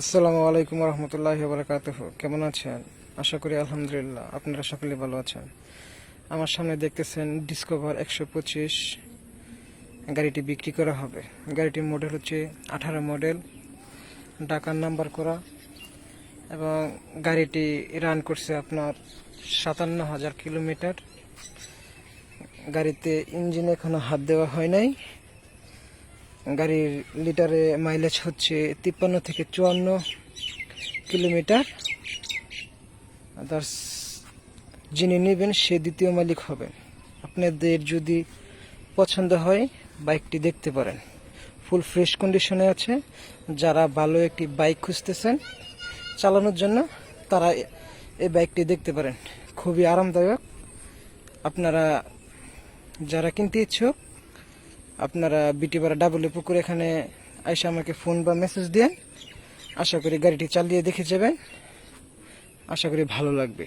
আসসালামু আলাইকুম রহমতুল্লাহি ওয়া বারাকাতুহু। কেমন আছেন? আশা করি আলহামদুলিল্লাহ আপনারা সকলে ভালো আছেন। আমার সামনে দেখতেছেন ডিসকভার 125 গাড়িটি বিক্রি করা হবে। গাড়িটির মডেল হচ্ছে 18 মডেল, ঢাকার নাম্বার করা, এবং গাড়িটি রান করছে আপনার 57,000 কিলোমিটার। গাড়িতে ইঞ্জিনে এখনো হাত দেওয়া হয় নাই। গাড়ির লিটারে মাইলেজ হচ্ছে 53 থেকে 54 কিলোমিটার। আদার্স যিনি নেবেন সে দ্বিতীয় মালিক হবেন। আপনাদের যদি পছন্দ হয় বাইকটি দেখতে পারেন। ফুল ফ্রেশ কন্ডিশনে আছে। যারা ভালো একটি বাইক খুঁজতেছেন চালানোর জন্য তারা এই বাইকটি দেখতে পারেন। খুবই আরামদায়ক। আপনারা যারা কিনতে ইচ্ছুক আপনারা বিটিপাড়া ডাবলে পুকুর এখানে এসে আমাকে ফোন বা মেসেজ দেন। আশা করি গাড়িটি চালিয়ে দেখে যাবেন। আশা করি ভালো লাগবে।